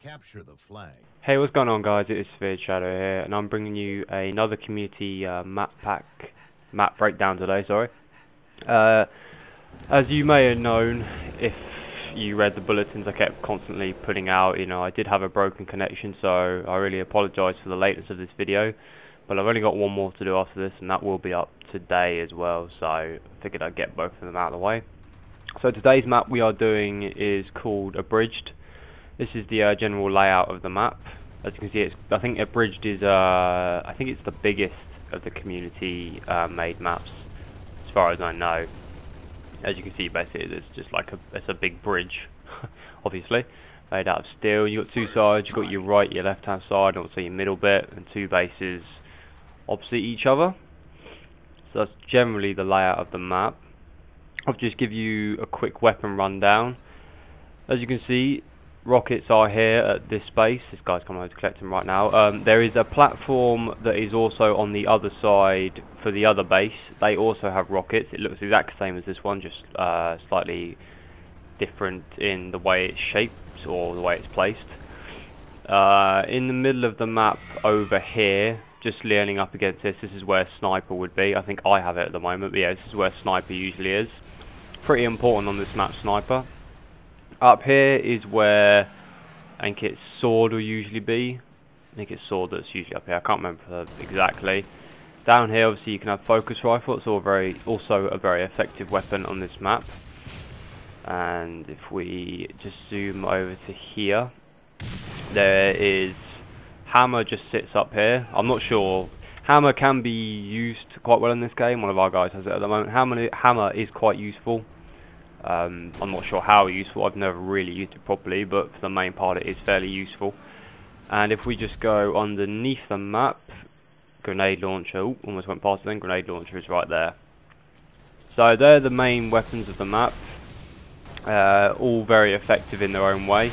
Capture the flag. Hey, what's going on, guys? It is Abridged here, and I'm bringing you another community map breakdown today. Sorry. As you may have known, if you read the bulletins I kept constantly putting out, I did have a broken connection, so I really apologise for the lateness of this video. But I've only got one more to do after this, and that will be up today as well. So I figured I'd get both of them out of the way. So today's map we are doing is called Abridged. This is the general layout of the map. As you can see, I think Abridged is I think it's the biggest of the community made maps, as far as I know. As you can see, basically it's just like it's a big bridge, obviously made out of steel. You've got two sides. You've got your right, your left hand side, and also your middle bit, and two bases opposite each other. So that's generally the layout of the map. I'll just give you a quick weapon rundown. As you can see, rockets are here at this base. This guy's coming over to collect them right now. There is a platform that is also on the other side for the other base. They also have rockets. It looks exactly the same as this one, just slightly different in the way it's shaped or the way it's placed. In the middle of the map over here, just leaning up against this is where sniper would be. I think I have it at the moment, but yeah, this is where sniper usually is. Pretty important on this map, sniper. Up here is where I think its sword will usually be. I think it's sword that's usually up here. I can't remember exactly. Down here, obviously, you can have focus rifle. It's also a very effective weapon on this map. And if we just zoom over to here, there is hammer. Just sits up here. I'm not sure. Hammer can be used quite well in this game. One of our guys has it at the moment. Hammer is quite useful. I'm not sure how useful. I've never really used it properly, but for the main part it is fairly useful. And if we just go underneath the map, grenade launcher, ooh, almost went past it then, grenade launcher is right there. So they're the main weapons of the map, all very effective in their own way.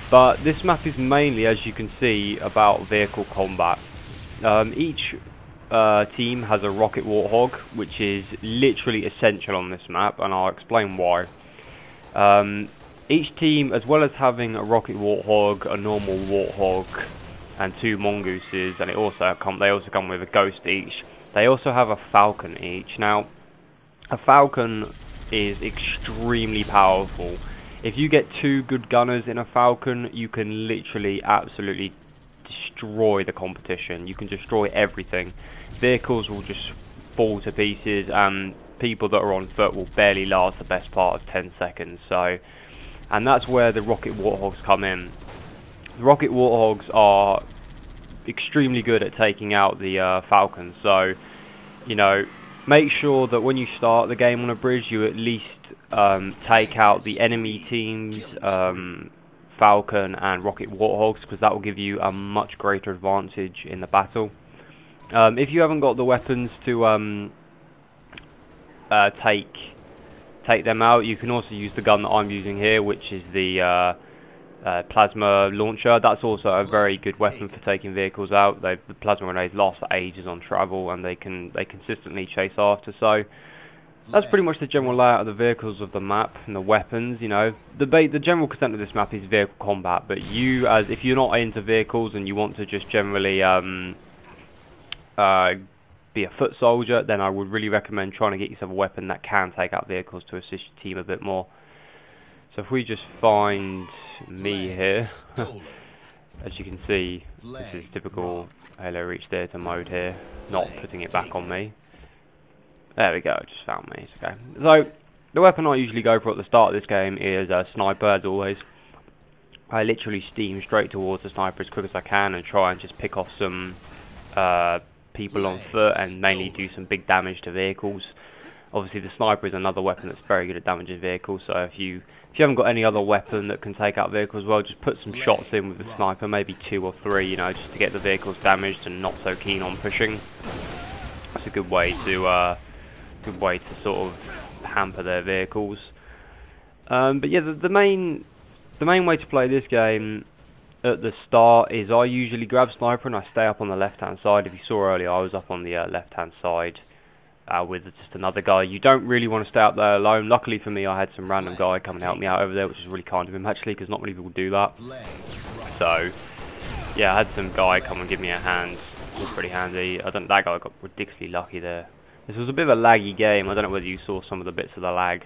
But this map is mainly, as you can see, about vehicle combat. Each team has a rocket warthog, which is literally essential on this map, and I'll explain why. Each team, as well as having a rocket warthog, a normal warthog, and two mongooses, and they also come with a ghost each. They also have a falcon each. Now, a falcon is extremely powerful. If you get two good gunners in a falcon, you can literally absolutely destroy the competition. You can destroy everything. Vehicles will just fall to pieces, and people that are on foot will barely last the best part of 10 seconds. And that's where the rocket warthogs come in. The rocket warthogs are extremely good at taking out the falcons. So, make sure that when you start the game on a bridge, you at least take out the enemy team's falcon and rocket warthogs, because that will give you a much greater advantage in the battle. If you haven't got the weapons to take them out, you can also use the gun that I'm using here, which is the plasma launcher. That's also a very good weapon for taking vehicles out. The plasma grenades last for ages on travel, and they consistently chase after. So that's pretty much the general layout of the vehicles of the map and the weapons. The general consent of this map is vehicle combat, but if you're not into vehicles and you want to just generally be a foot soldier, then I would really recommend trying to get yourself a weapon that can take out vehicles to assist your team a bit more. So if we just find me here, as you can see, this is typical Halo Reach Theatre mode here, not putting it back on me. There we go, it just found me. It's okay. So the weapon I usually go for at the start of this game is a sniper, as always. I literally steam straight towards the sniper as quick as I can and try and just pick off some people on foot, and mainly do some big damage to vehicles. Obviously the sniper is another weapon that's very good at damaging vehicles, so if you haven't got any other weapon that can take out vehicles, well, just put some shots in with the sniper, maybe 2 or 3, just to get the vehicles damaged and not so keen on pushing. That's a good way to sort of hamper their vehicles. But yeah, the main way to play this game at the start is I usually grab sniper and I stay up on the left hand side. If you saw earlier, I was up on the left hand side with just another guy. You don't really want to stay up there alone. Luckily for me, I had some random guy come and help me out over there, which is really kind of him actually, because not many people do that. So yeah, I had some guy come and give me a hand. It was pretty handy. That guy got ridiculously lucky there. This was a bit of a laggy game. I don't know whether you saw some of the bits of the lag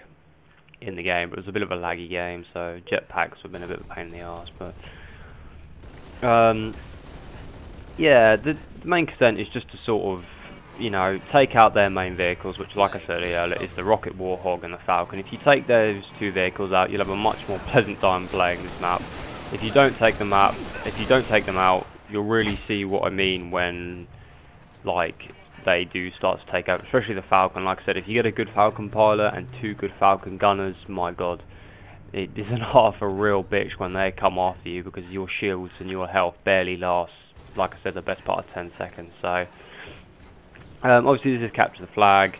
in the game, but it was a bit of a laggy game, so jetpacks have been a bit of a pain in the arse. But yeah, the main consent is just to sort of, you know, take out their main vehicles, which, like I said earlier, is the Rocket Warthog and the Falcon. If you take those two vehicles out, you'll have a much more pleasant time playing this map. If you don't take them out, you'll really see what I mean when, like, they do start to take over, especially the Falcon. Like I said, if you get a good Falcon pilot and two good Falcon gunners, my god, it isn't half a real bitch when they come after you, because your shields and your health barely lasts, like I said, the best part of 10 seconds. So obviously this is capture the flag.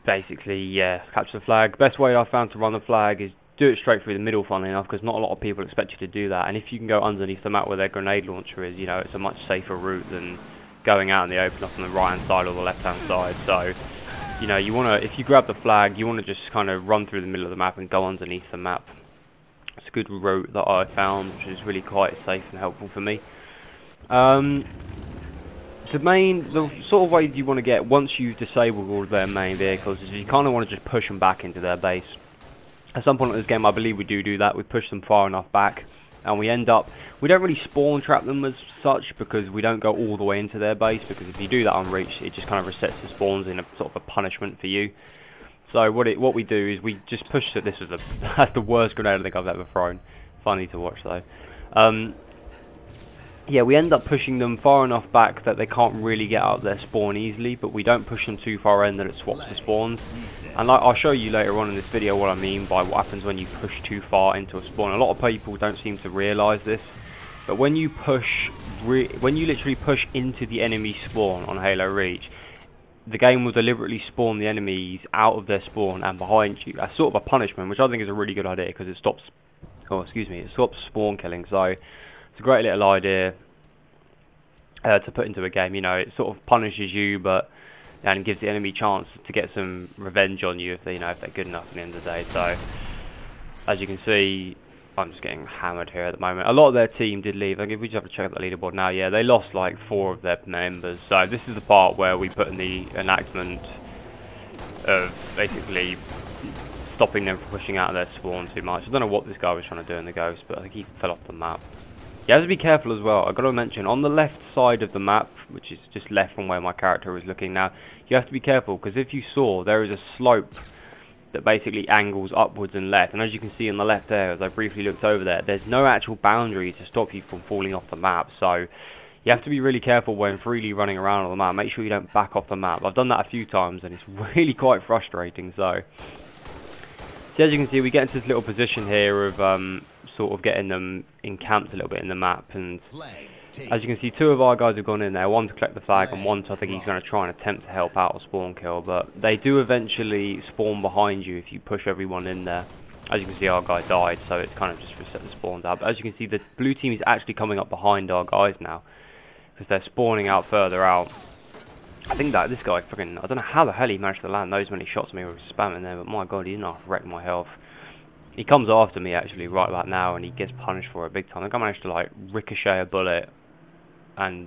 Basically, yeah, capture the flag. Best way I found to run the flag is do it straight through the middle, funnily enough, because not a lot of people expect you to do that. And if you can go underneath the map where their grenade launcher is, you know, it's a much safer route than going out in the open up on the right hand side or the left hand side. So, you know, you want to, if you grab the flag, you want to just kind of run through the middle of the map and go underneath the map. It's a good route that I found, which is really quite safe and helpful for me. The sort of way you want to get, once you've disabled all of their main vehicles, is you kind of want to just push them back into their base. At some point in this game, I believe we do that. We push them far enough back, and we end up, we don't really spawn trap them as such, because we don't go all the way into their base, because if you do that on reach, it just kind of resets the spawns in a sort of a punishment for you. So what we do is we just push it. This was that's the worst grenade I think I've ever thrown. Funny to watch though. Yeah, we end up pushing them far enough back that they can't really get out of their spawn easily, but we don't push them too far in that it swaps the spawns. And I'll show you later on in this video what I mean by what happens when you push too far into a spawn. A lot of people don't seem to realise this, but when you literally push into the enemy spawn on Halo Reach, the game will deliberately spawn the enemies out of their spawn and behind you as sort of a punishment, which I think is a really good idea, because it stops, it stops spawn killing. So it's a great little idea to put into a game. You know, it sort of punishes you, but and gives the enemy a chance to get some revenge on you if they, if they're good enough at the end of the day. So as you can see, I'm just getting hammered here at the moment. A lot of their team did leave. If we just have to check out the leaderboard now, yeah, they lost like 4 of their members. So this is the part where we put in the enactment of basically stopping them from pushing out of their spawn too much. I don't know what this guy was trying to do in the Ghost, but I think he fell off the map. You have to be careful as well. I've got to mention, on the left side of the map, which is just left from where my character is looking now, you have to be careful, because if you saw, there is a slope that basically angles upwards and left, and as you can see on the left there, as I briefly looked over there, there's no actual boundary to stop you from falling off the map. So you have to be really careful when freely running around on the map. Make sure you don't back off the map. I've done that a few times and it's really quite frustrating. So as you can see, we get into this little position here of sort of getting them encamped a little bit in the map, and as you can see, 2 of our guys have gone in there, one to collect the flag and one to, I think he's going to try and attempt to help out or spawn kill, but they do eventually spawn behind you if you push everyone in there. As you can see, our guy died, so it's kind of just reset the spawns out. But as you can see, the blue team is actually coming up behind our guys now, because they're spawning out further out. I think that this guy freaking, I don't know how the hell he managed to land those many shots at me with spamming there, but my god, he did not wreck my health. He comes after me actually right about now, and he gets punished for it big time. I think I managed to like ricochet a bullet and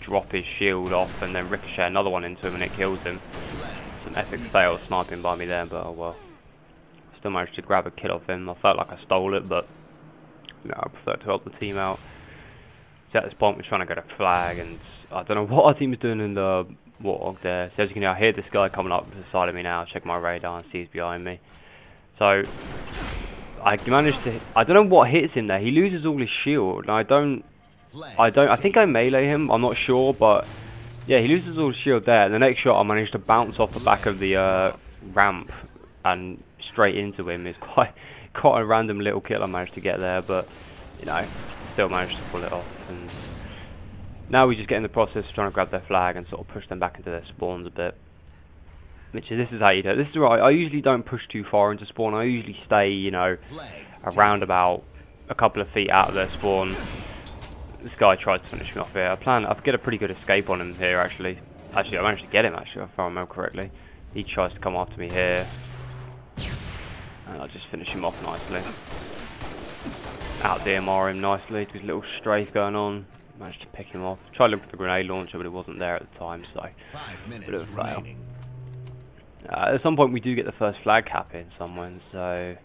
drop his shield off, and then ricochet another one into him, and it kills him. Some epic fail sniping by me there, but oh well. Still managed to grab a kill off him. I felt like I stole it, but no, I prefer to help the team out. So at this point we're trying to get a flag, and I don't know what our team is doing in the Warthog there. So as you can see, I hear this guy coming up to the side of me now. Check my radar and see he's behind me. So I managed to, I don't know what hits him there. He loses all his shield, and I think I melee him, I'm not sure, but yeah, he loses all his shield there. And the next shot I managed to bounce off the back of the ramp and straight into him. It's quite a random little kill I managed to get there, but you know, still managed to pull it off. And now we just get in the process of trying to grab their flag and sort of push them back into their spawns a bit. Which is, this is how you do it. This is right. I usually don't push too far into spawn. I usually stay, you know, around about a couple of feet out of their spawn. This guy tried to finish me off here. I get a pretty good escape on him here actually. I managed to get him actually, if I remember correctly. He tries to come after me here, and I'll just finish him off nicely. out DMR him nicely. There's a little strafe going on. Managed to pick him off. Tried to look for the grenade launcher, but it wasn't there at the time, so a bit of a fail. At some point we do get the first flag cap in somewhere, so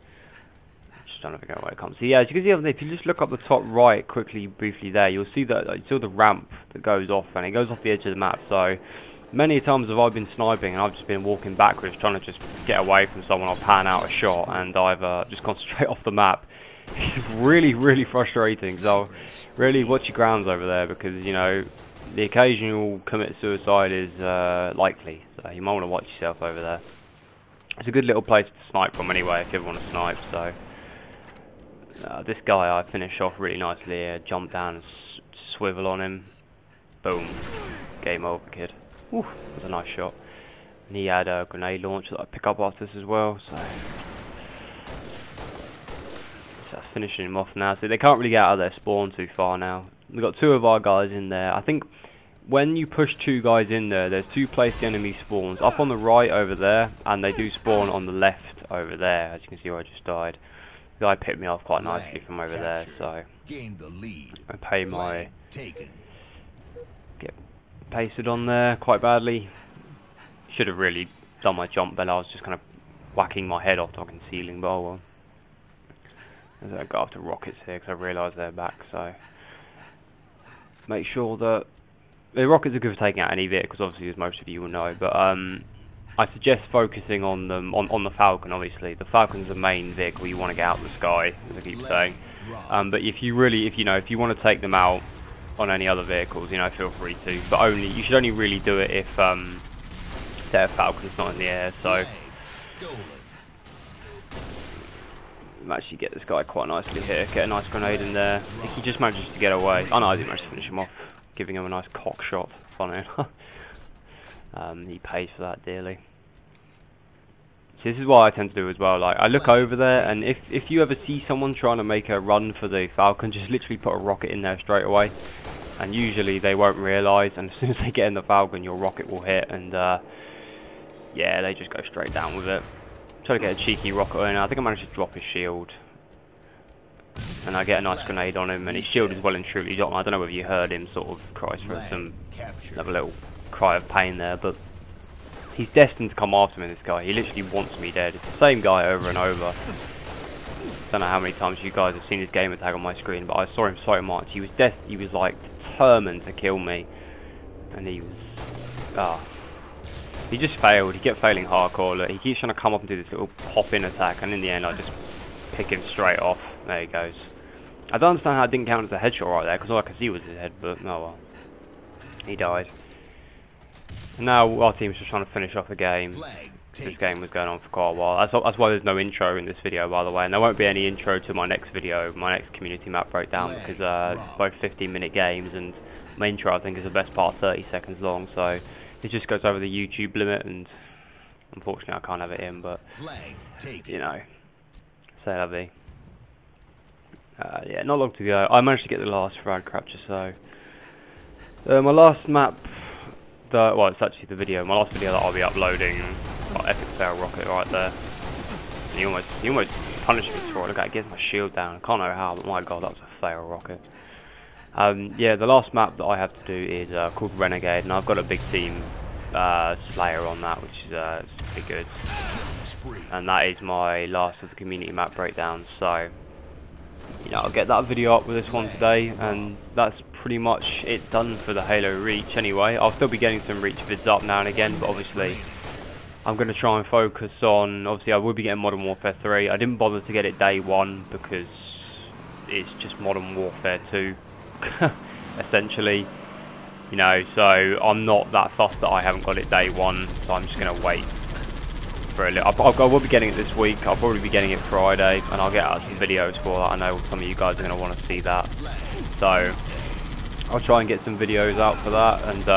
just trying to figure out where it comes. So yeah, as you can see, if you just look up the top right quickly, briefly there, you'll see that the ramp that goes off, and it goes off the edge of the map. So many times have I been sniping and I've just been walking backwards trying to just get away from someone or pan out a shot, and I've just gone straight off the map. It's really frustrating, so really watch your grounds over there, because you know the occasional commit suicide is likely, so you might want to watch yourself over there. It's a good little place to snipe from anyway if you ever want to snipe. So this guy I finished off really nicely here, jump down and swivel on him, boom, game over, kid. Ooh, that was a nice shot. And he had a grenade launcher that I pick up after this as well, so that's finishing him off now. So they can't really get out of their spawn too far now. We've got two of our guys in there. I think when you push two guys in there, there's two placed enemy spawns up on the right over there, and they do spawn on the left over there. As you can see where I just died. The guy picked me off quite nicely from over there, so I pay my get pasted on there quite badly. Should have really done my jump, but I was just kind of whacking my head off talking ceiling, but oh well. As I go after rockets here because I realise they're back, so make sure that the rockets are good for taking out any vehicles, obviously, as most of you will know, but I suggest focusing on them on the Falcon. Obviously the Falcon's the main vehicle you want to get out of the sky, as I keep saying, but if you want to take them out on any other vehicles, you know, feel free to, but you should only really do it if their Falcon's not in the air. So actually get this guy quite nicely here, get a nice grenade in there. I think he just manages to get away. Oh no, I didn't manage to finish him off, giving him a nice cock shot. Funny enough. He pays for that dearly. So this is what I tend to do as well, like I look over there, and if you ever see someone trying to make a run for the Falcon, just literally put a rocket in there straight away, and usually they won't realise, and as soon as they get in the Falcon your rocket will hit, and yeah, they just go straight down with it. Try to get a cheeky rocket in. I think I managed to drop his shield, and I get a nice grenade on him, and his shield is well and truly dropped. I don't know whether you heard him sort of cry for some, have a little cry of pain there, but he's destined to come after me, this guy. He literally wants me dead. It's the same guy over and over. Don't know how many times you guys have seen his gamer tag on my screen, but I saw him so much. He was like determined to kill me, and he just failed. He kept failing hardcore. Look, he keeps trying to come up and do this little pop-in attack, and in the end I just pick him straight off. There he goes. I don't understand how I didn't count as a headshot right there, because all I could see was his head, but oh well. He died. And now our team's just trying to finish off the game. This game was going on for quite a while. That's why there's no intro in this video, by the way, and there won't be any intro to my next video, my next community map breakdown, because it's both 15-minute games, and my intro I think is the best part 30 seconds long, so it just goes over the YouTube limit, and unfortunately I can't have it in, but you know, say la vie. Yeah, not long to go. I managed to get the last frag capture, so my last map, well, it's actually the video, my last video that I'll be uploading. Epic fail rocket right there. He almost punished me for it. Look at it, gets my shield down. I can't know how, but my god, that was a fail rocket. Yeah, the last map that I have to do is called Renegade, and I've got a big team Slayer on that, which is pretty good. And that is my last of the community map breakdown. So, you know, I'll get that video up with this one today, and that's pretty much it done for the Halo Reach. Anyway, I'll still be getting some Reach vids up now and again, but obviously I'm going to try and focus on, obviously I will be getting Modern Warfare 3. I didn't bother to get it day one because it's just Modern Warfare 2, essentially, you know, so I'm not that fussed that I haven't got it day one, so I'm just going to wait for a little. I will be getting it this week. I'll probably be getting it Friday, and I'll get out some videos for that. I know some of you guys are going to want to see that, so I'll try and get some videos out for that, and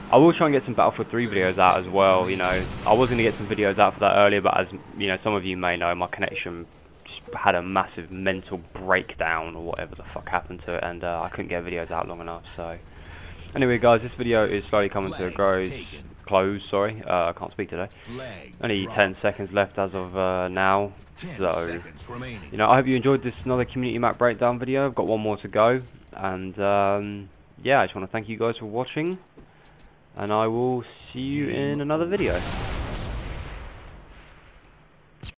I will try and get some Battlefield 3 videos out as well. You know, I was going to get some videos out for that earlier, but as you know, some of you may know, my connection just had a massive mental breakdown or whatever the fuck happened to it, and I couldn't get videos out long enough. So anyway guys, this video is slowly coming to a close. closed, sorry. I can't speak today. Only 10 seconds left as of now. So, you know, I hope you enjoyed this another community map breakdown video. I've got one more to go. And, yeah, I just want to thank you guys for watching. And I will see you in another video.